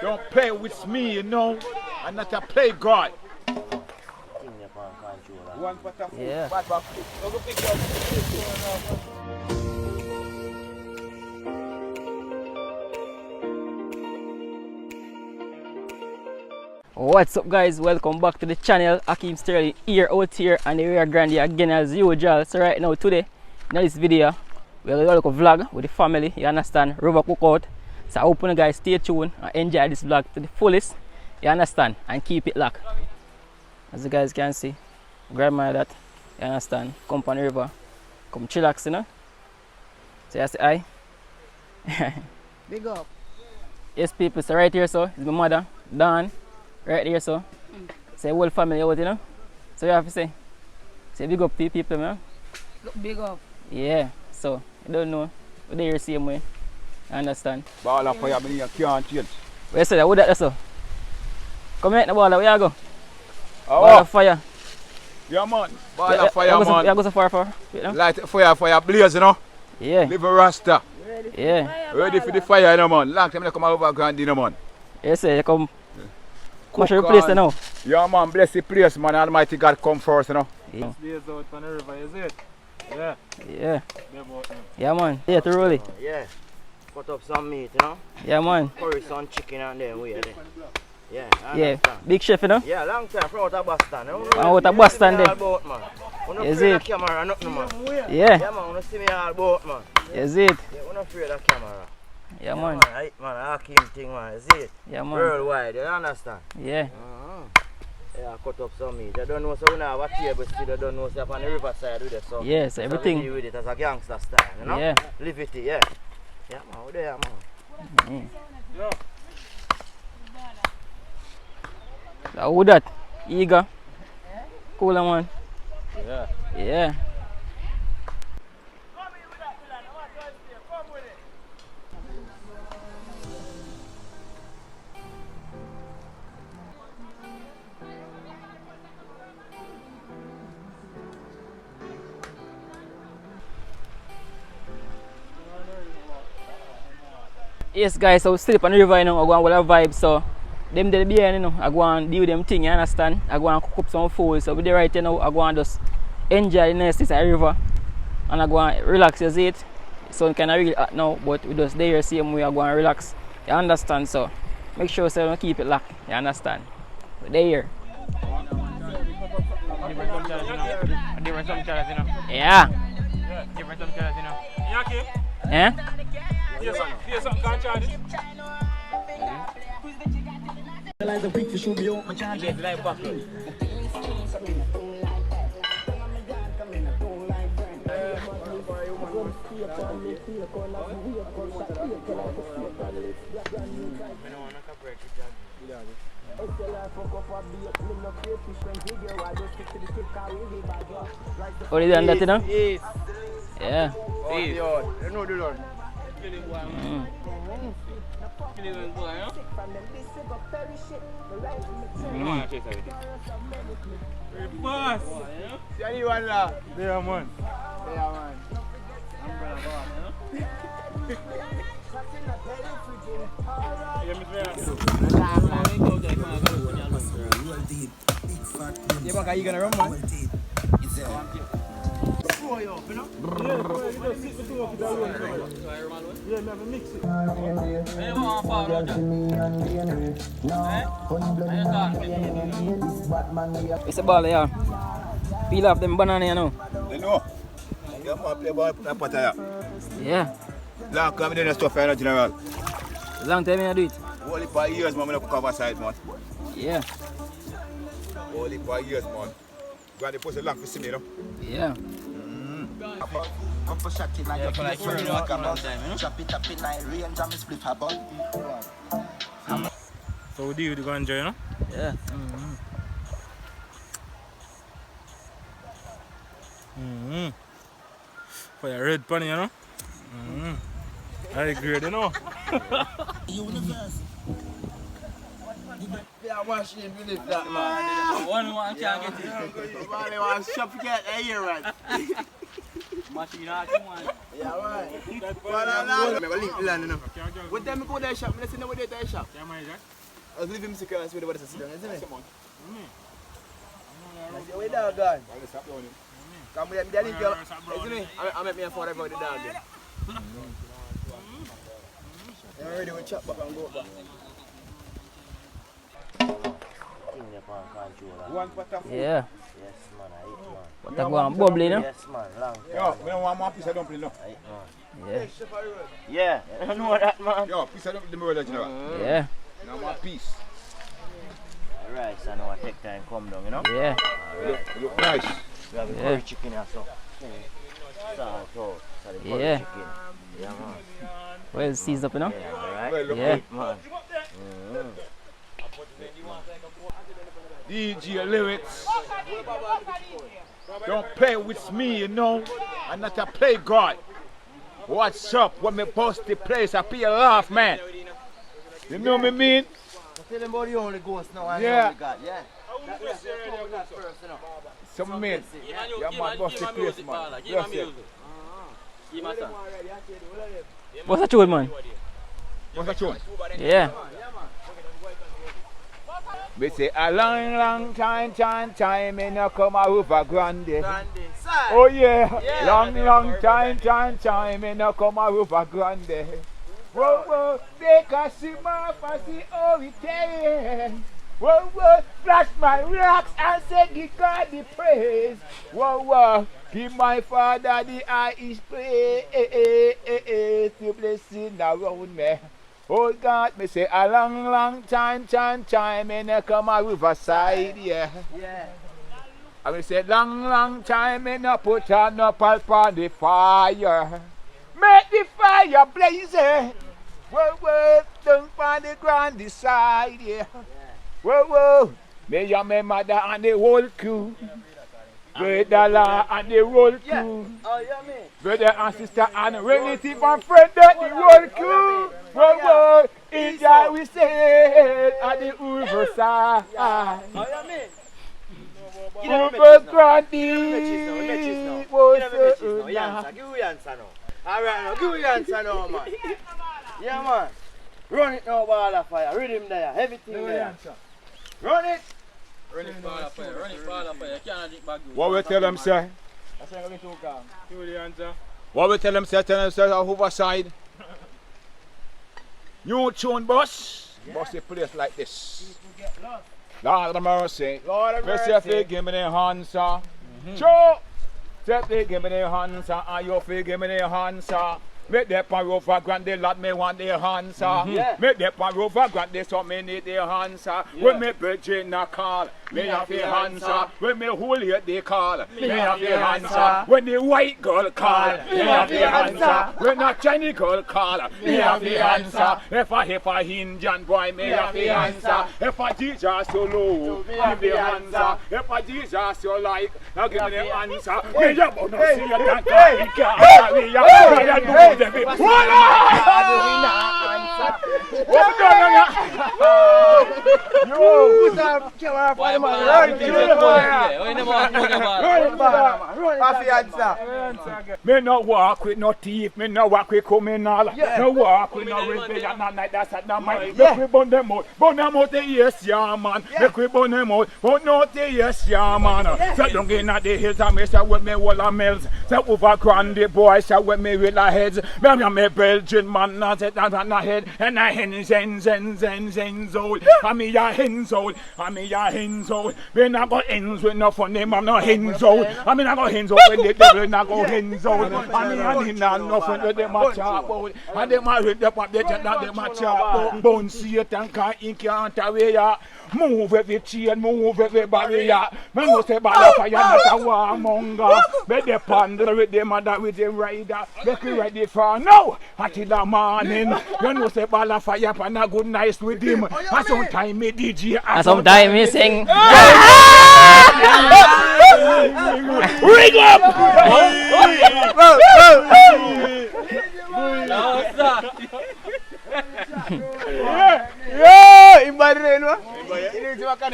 Don't play with me, you know. I'm not a play god. Yeah. What's up, guys? Welcome back to the channel. Ackeem Sterling here out here and the Rio Grande again as usual. So right now today in this video we're going to do a vlog with the family, you understand, River Cookout. So I hope you guys stay tuned and enjoy this vlog to the fullest, you understand, and keep it locked. As you guys can see, grandma that, you understand, come on the river, come chillax, you know. So you say hi. Big up. Yes people, so right here so is my mother, Dawn. Right there, so. Say whole family out, you know. So you have to say big up to the people, man. Look big up. Yeah, so you don't know. We're there the same way. You understand? Ball of fire, me can't change. Where you say that? What that so? Come here, the ball, where you go? Oh, Ball of fire. yeah, man. Ball of fire, man. You go so far for? You know? Light fire blaze, you know. Yeah. Live a rasta. Yeah. Ready for the fire, you know, man. Long time I come over Grande, you know, man. You say you come. Mash your place now. Yeah, man. Bless the place, man. Almighty God come first, you know. Yeah. Blaze out on the river, is it? Yeah. Yeah. Yeah, man. Yeah, to roll it. Yeah. Cut up some meat, you know. Yeah, man. Curry some chicken and then we there. Yeah, I Yeah. understand. Big chef, you know. Yeah, long time from out of Boston. Out of Boston there. About, man. Wanna Is afraid it? of camera, nothing, man. Yeah. Yeah, man. Wanna see me all about, man. Is it? Yeah, wanna afraid of camera. Yeah, man. Man, Ackeem thing, man. Is it? Yeah, man. Worldwide, you understand? Yeah. Yeah, cut up some meat. You don't know, so we don't have a table still. You don't know, so on the riverside with it, so. Yeah, so everything. So we deal with it as a gangster style, you know? Yeah. Live it, yeah. Yeah, man. We're there, man. So who that? Eager. Cooler, man. Yeah. Yeah. Yes, guys, so we still up on the river, you know. I go and with a vibe, so them there behind, you know. I go and deal with them thing, you understand? I go and cook up some food, so we there right now. I go and just enjoy the niceness of the river, and I go and relax, you see it. So kind of really hot now, but we just there same way. I go and relax, you understand? So make sure so you keep it locked, you understand? We're there. Different some challenge, you know. Yeah. Different some challenge, you know. Yeah, okay. Eh? Here's something can't charge it. What is that, you know? Yes. Yeah. You know the Lord. Boss! See anyone now? Yeah, man. Yeah, man. Yeah, but are you gonna run, man? It's a ball, yeah. Peel off them banana, you know. You know. You have to play ball, put a pot here. Yeah. Long time I doing stuff here, General. Long time I do it. Only for years, man, I cook over side, man. Yeah. Only for years, man. Go and they post a long for see me, you know. Yeah. Up for shot it like a play for the rock about chop it up in like range and me split her ball. So we deal with the ganja, you know? Yeah. For your red bunny, you know? High grade, you know? Universe. Yeah, machine believe that, man. One can't get it. Man, they want to shop to get a year, right? Machine, one. Yeah, man. But I'm not going to link the land, you know. What time we go to the shop? Let's see what they the shop. Yeah, man, Jack. I was leaving secret and see what they sit down, isn't it? Mm. Where dog gone? Why stop doing it? Come with me, isn't it? I make me a father about the dog. I'm ready to chop back and go back. One pot of food. Yeah. Yes, man, I eat, man. What a go on bubbly, no? Yes, man, long time. Yo, we don't want more piece of dumpling, no. I eat, man. Yeah. Yeah, I don't know that, man. Yo, piece of dumpling, the murder, you know. Yeah. No more piece. Alright, so now I take time come down, you know? Yeah. It look nice. We have a curry chicken here, so. Salt out, so the curry Yeah. chicken. Yeah, man. Well seasoned up, you know? Yeah, alright? Well, look Yeah. good. Man. DJ lyrics. Don't play with me, you know. I'm not a play god. What's up? When me bust the place, I feel laugh, man. You know what I mean? Tell them about the only ghost now and Yeah. the only God, yeah? That first, you know? Some men. Yeah, man, bust the place, man. Just it. What's that tune, man? What's that tune? Yeah. We say a long time, me no come a Rio Grande. Oh yeah, long time, me no come a Rio Grande. Whoa, they can see my fancy hurricane. Whoa, flash my rocks and say give God the praise. Whoa, give my father the highest praise. The blessing around me. Oh God, me say a long time, me no come a riverside, yeah. I will say long time, me no put on no pulp on the fire. Make the fire blaze, whoa, down on the ground side, yeah. Whoa, me and my mother and the whole crew. Brother Law and the whole crew. Oh, yeah, man. Brother and sister and relative and friend that the whole crew. Whoa, in that we say at the river side. Oh, yeah, man. Rio Grande. Give me answer now. Alright, now give me answer now, man. Yeah, man. Run it now, ball of fire. Rhythm there, everything there. Run it. What we tell them, say? Give me the answer. What we tell them, say, overside. New tune bus. Bus a place like this. Lord of mercy. Mercy, give me the answer. Joe. Say, give me the answer. And you give me the answer. Make that pan Rio Grande, lad, me want the answer. Make that pan Rio Grande, so me need the answer. When me virgin a call, me have the answer. When me holy they call, me have the answer. When the white girl call, me have the answer. When a Chinese girl call, me have the answer. If a Indian boy, me have the answer. If a Jesus so low, give the answer. If a Jesus you like, now give me the answer. Me just want to see you dance. Me no walk with no thief, me no walk with criminal, no walk with no rebellion, no night that's at no mind. Make we burn them out the yes, yeah man. Make we burn them out, but not the yes, yeah man. So don't get at the hills and me say with me wall of mills. So over Grande boy, say with me with the heads. Me Belgian man, not set that on the head, and I hens old. I me ya hens old, I me ya hens old. We not got hens with no funny man, no hens old. I mean I got hens old when the devil not go hens old. I mean I need not nothing with them a chop about. And them a read up they just not them a chop. Bone Satan can't away ya. Move every chain, move every barrier. Man no say ball fire, not a warmonger. Make the ponder with them and that with them rider. Make we ready for now until the morning. You know say ball of fire and a good nice with him. And sometime me DJ. And sometimes me sing. Ring up! Yo, imbari renu. Ini cuma kan.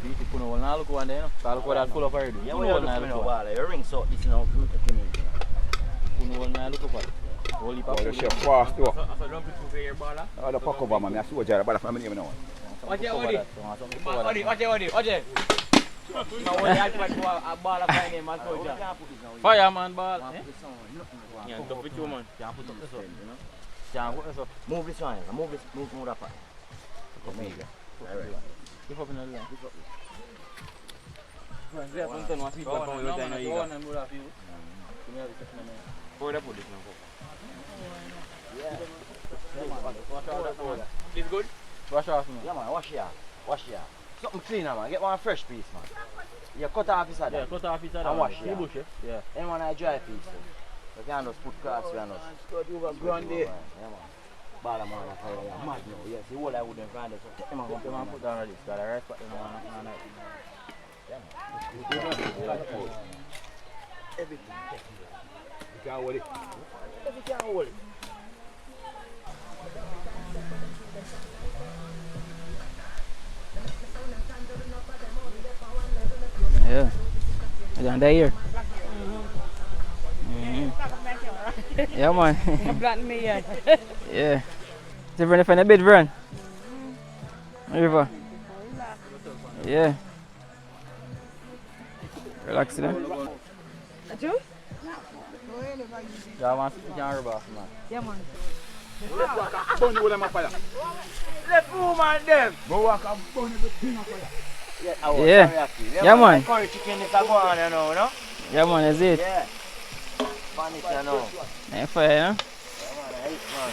You put no look one there, no? Look what that full up already. Yeah, we look for no ball. You ring so this now. Put no look up. Holy Oh, the chef fast too. So don't put two your ball. Oh, the pack over, man. I saw Jared, but I'm name now. Watch it. Now when you had a ball of my name, man, fireman ball. Yeah, don't put you, man. Can't put up this one, you know. Can't put this up. Move this one. Move that part. Come here. Alright. Give up in the line. This good? Wash off, man. Yeah, man. Wash here. Something cleaner, man. Get one fresh piece, man. You cut off his other. Yeah, cut off his other. And wash here. Yeah. Anyone I dry piece. You can't just put cards around us. Rio Grande. Yeah, man. Ball man, I'm mad now. Yes, the whole I wouldn't find it. Take them and Come on, put down this. Got a right spot in one night. everything. You can't hold it. If you can't hold it. Yeah. I got that here. Yeah, man. Yeah. Different from the bed, Vern. River. Yeah. Relax, you know. Yeah, man, you can't rub off, man. Yeah, man. Burn the whole of my fire. Let woman them. Go walk and burn everything on fire. Yeah. Yeah, man. Curry chicken if I go on, you know, no? Yeah, man, that's it. Yeah. Panic, you know. Yeah, fire, you know. Yeah, man, I hate, man.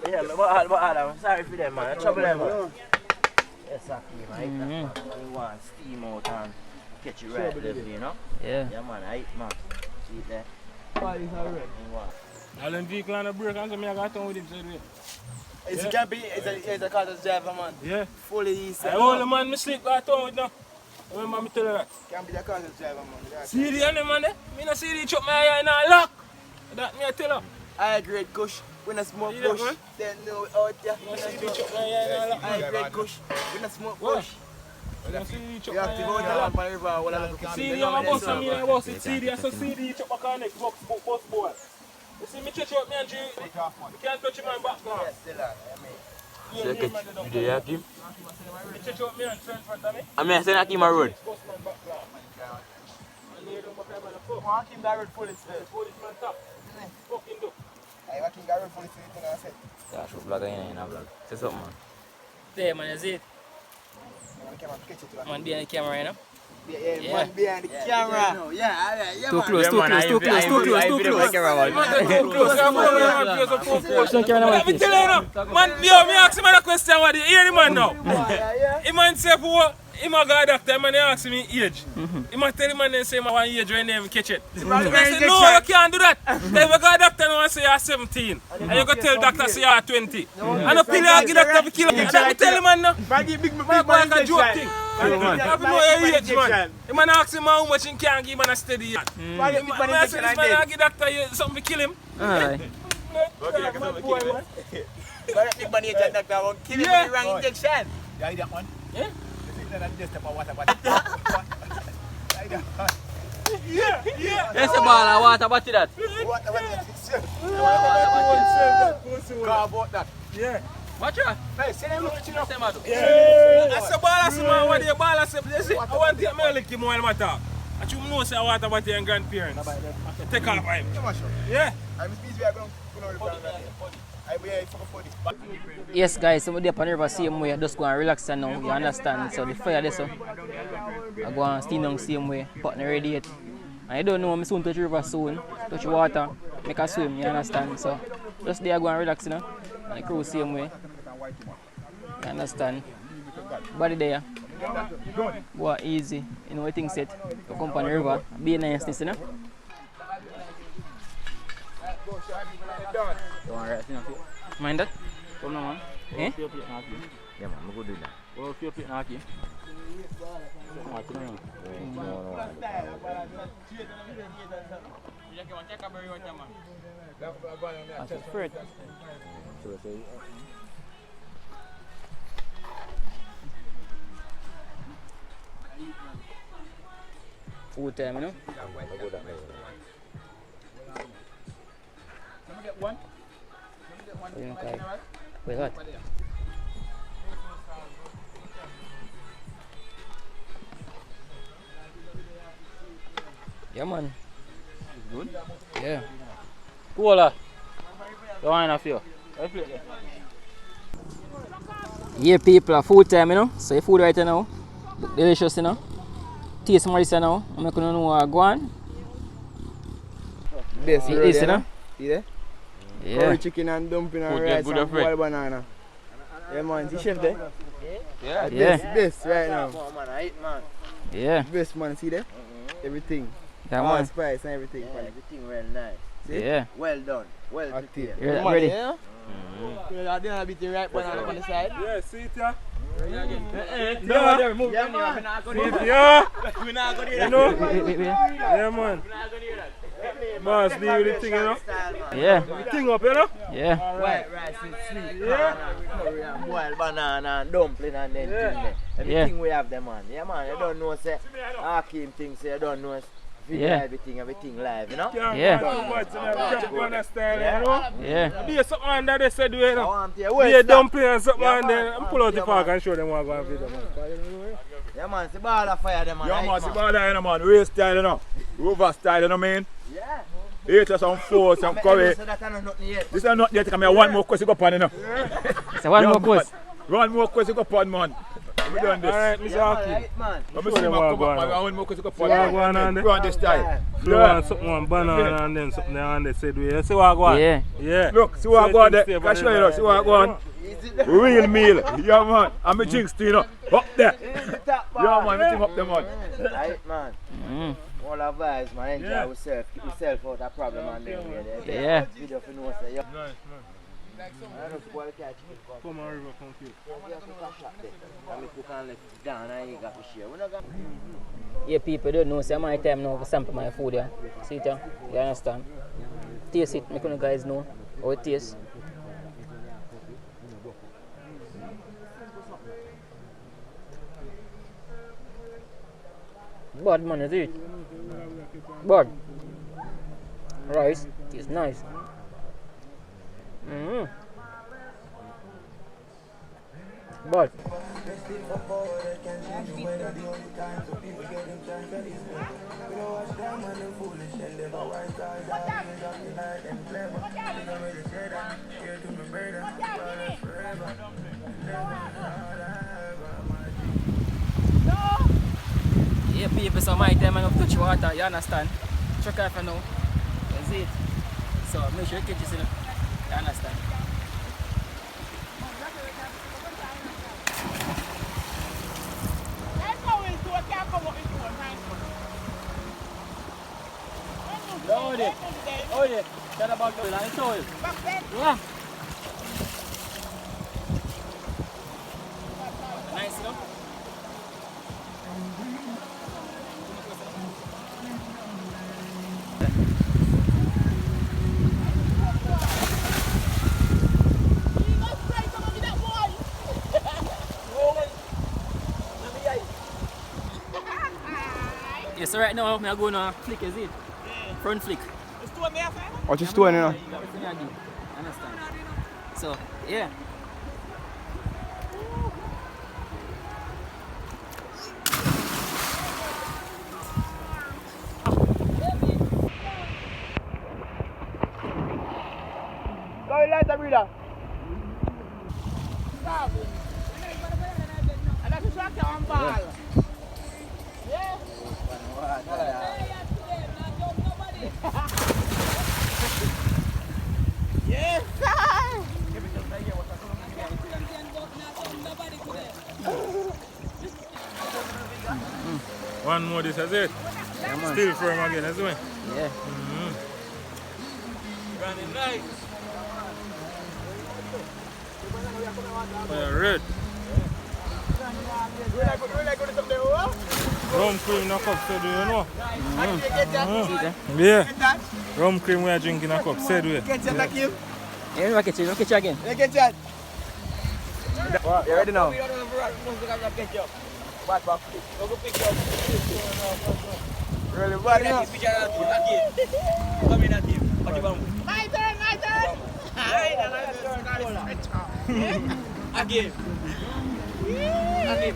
Yeah, but I'm sorry for them, man. Trouble them, man. Yes, Ackeem, I hate that, man. You want steam out and catch you right level, you know? Yeah. Yeah, man, I hate, man. See it there? All them vehicle on the break and so me I got down with him straight away. It can be, it's a car that's driver, man. Yeah. Fully east. I hold the man, me sleep got down with now. Remember me tell you that. Can be the car that's driver, man. See the other man there? Me not see the chop my eye in a lock. That me I tell her. I grade kush. When I smoke See that, kush, man? then no out there. Me not see the chop my eye in a lock. I grade kush. When I smoke What? kush. Me not see the chop You my have to eye go in a down lock. on the river. What I look See the other boss and me and boss it. See the so see the chop back on next box ball. You see me touch out me and G. You can't touch him on back now. You do Ackeem? Me touch out me and turn front of me. I mean, I send Ackeem a road. Ackeem got red police there. Policeman top. Fucking do. Yeah, shoot vlog again in a vlog. Say something, man. There, man, that's it. Man, behind the camera, you know. Yeah, man behind the camera. Yeah, Too close, too close, too close, too close, too close. Let me tell you now, man, me ask him a question, what do you hear the man now? He man say for he ma go doctor, man ask me age. He ma tell the man say my one age when name catch it. I say no, you can't do that. Then we go doctor now and say you're 17. And you go tell doctor say you're 20. And the pill you give doctor to kill him. Let me tell the man now. Man go joke thing. You have to know your age, man. The man ask him how much he can give man a steady age. Man say this man give doctor something to kill him. Alright. Big money agent doctor won't kill him with the wrong injection. Yeah, that one. Yeah? Yeah. That's a ball of water, what is that? Car bought that. Yeah. Watch out. Hey, see them look at you now. That's a ball of man, what the ball of I want to take me lick him while I talk. I should know say what about your grandparents. Take off him. Yeah. Yes, guys, so we're there on the river same way. Just go and relax and now, you understand. So the fire there, so I go and steam down same way, pot ready yet. And you don't know, I'm soon touch the river soon, touch water, make a swim, you understand. So just there go and relax, you know. And the crew same way. You understand. Body there. Go easy, you know what things set. You come on the river, be nice, you know. Mind that? Come on, man. Eh? Yeah, man, I'm going to do that. Well, if you're playing Ackeem. That's a fruit. Food time, you know? Okay. Wait, what? Yeah, man. It's good. Yeah. Cola. The wine of you. Yeah, people, food time, you know? So, your food right now. Delicious, you know? Taste some of this now. I'm not going to know what go on. Best It is, you know? See there? Yeah. Curry chicken and dumpling and Good, rice good, and good, boiled banana. Yeah, man. See chef there? Yeah. Yeah. Best right now. Yeah. Best, man. See there? Everything. Yeah, All man. spice and everything. Yeah, man. everything well nice. See? Yeah. Well done. Well Active. prepared. You're ready? Yeah? I didn't have it right banana on the side. Yeah, see it yeah. Yeah, Move. Yeah, man. See it yeah. We're not going to You know? Wait. Yeah, man. Boss, do you the thing, you know? Yeah. The thing up, you know? Yeah. White rice and sweet corn and curry and boiled banana and dumpling and then thing there. Everything we have there, man. Yeah, man. You don't know, say, Ackeem things, say, you don't know, video Yeah. everything live, you know? Yeah. Too much, you know? Keep on that style, you know? Yeah. Be something on that they said, you I know? want to Be a well dumpling and something Yeah, on there. man. And pull out the Yeah, park man. and show them what I go on video, man. Yeah, man. It's a ball of fire, them, man. Yeah, Right, man, see about that, you know, man. Race style, you know. Rover style, you know what I mean? Yeah. Eat us some food, some curry. So that I know nothing yet. This is not yet, come here, one more question go upon, you know. So, one Yeah, more man. course. One more question go upon, man. We done this. Alright, Mr. Yeah, man. Ackeem. Right, man. Let me Show see them man what come going up, man. on. One more question go See what upon. going on there? Go on this style. Flour and something on banana and then something there on the said way. You see what I go on? Yeah. Yeah. Look, see what I go on there. Can I show you, see what I go on? Is it Real meal. Yeah, man. I'm a jinx to you know. Up there. is the top Yeah, bar? man. Everything up there, man. Right, man. Mm. All our vibes, man. Enjoy Yeah. ourselves. Keep yourself out of problem and then we're Yeah. Video for no say. Yeah. Nice, man. I don't spoil catch it. Come on, River, come here. We have to cash up there. And we cook and let it down and you got to share. We're not gonna... Yeah, people don't know, so my time now to sample my food, yeah. See it, yeah? You understand? Taste it, make you guys know how it tastes. Bad man, is it? Bad. Rice, it's nice. Bad. Yeah, people, so my time I touch water, you understand? Check out for now. That's it. So make sure you catch this in it. You understand? Hold it. Hold it. Tell about the line. Show it. Yeah. Nice, no? Yeah, so right now I'm going to flick, is it? Front flick. What you doing, you know? Everything I do. Understand? So, yeah. Go lighter, brother. One more, this is it. Yeah, man. Still firm again, that's it. Yeah. Running nice. Red. Rum cream in a cup, so do you know? Yeah. Rum cream we are drinking in a cup, said we. Get that, Ackeem. Yeah, we'll catch you again. Get that. You ready now? Really bad now.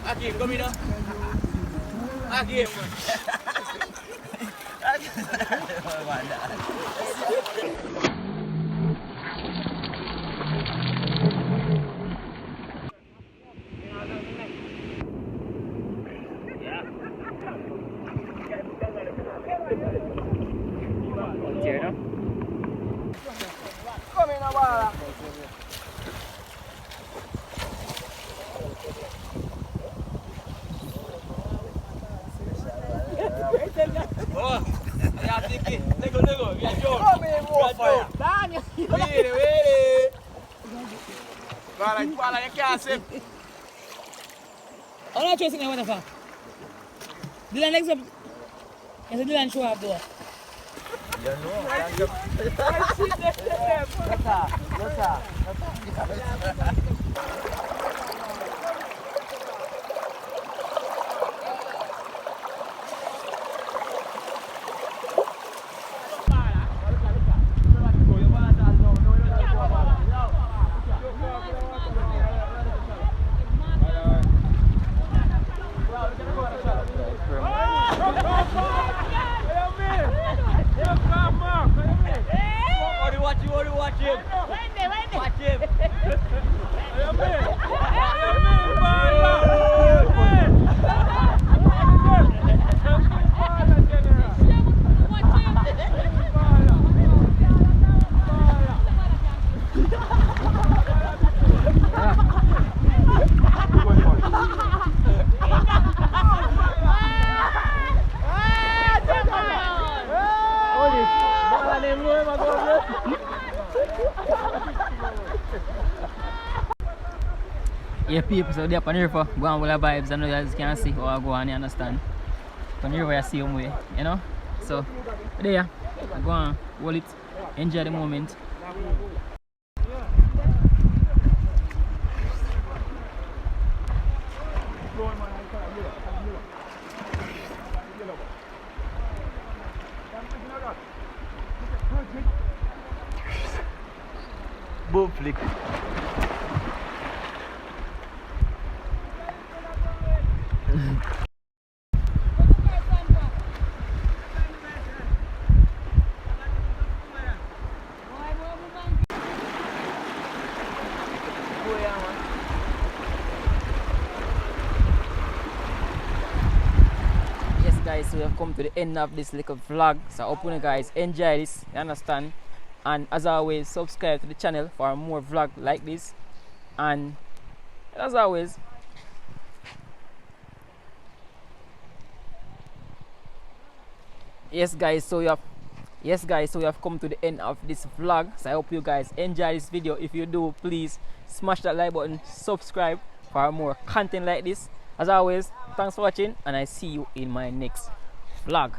Ackeem, come here. Ackeem. Come in, Abala. Oh, yeah, Tiki. Lego. We are Joe. Come in, more fire. Wait. Bala, you can't see. I'm not trusting anyone for. Dylan next up. Yes, Dylan show up though. Watch him. Watch him. Yeah, people, so they're up on the river, go on with the vibes, and you guys can see how I go on, you understand? On the river, you see them way, you know? So, there, go on, hold it, enjoy the moment. Boom flick. Yes guys, so we have come to the end of this little vlog, so I hope you guys enjoy this, you understand? And as always, subscribe to the channel for more vlog like this, and as always, yes guys, so we have come to the end of this vlog, so I hope you guys enjoy this video. If you do, please smash that like button, subscribe for more content like this. As always, thanks for watching, and I see you in my next vlog.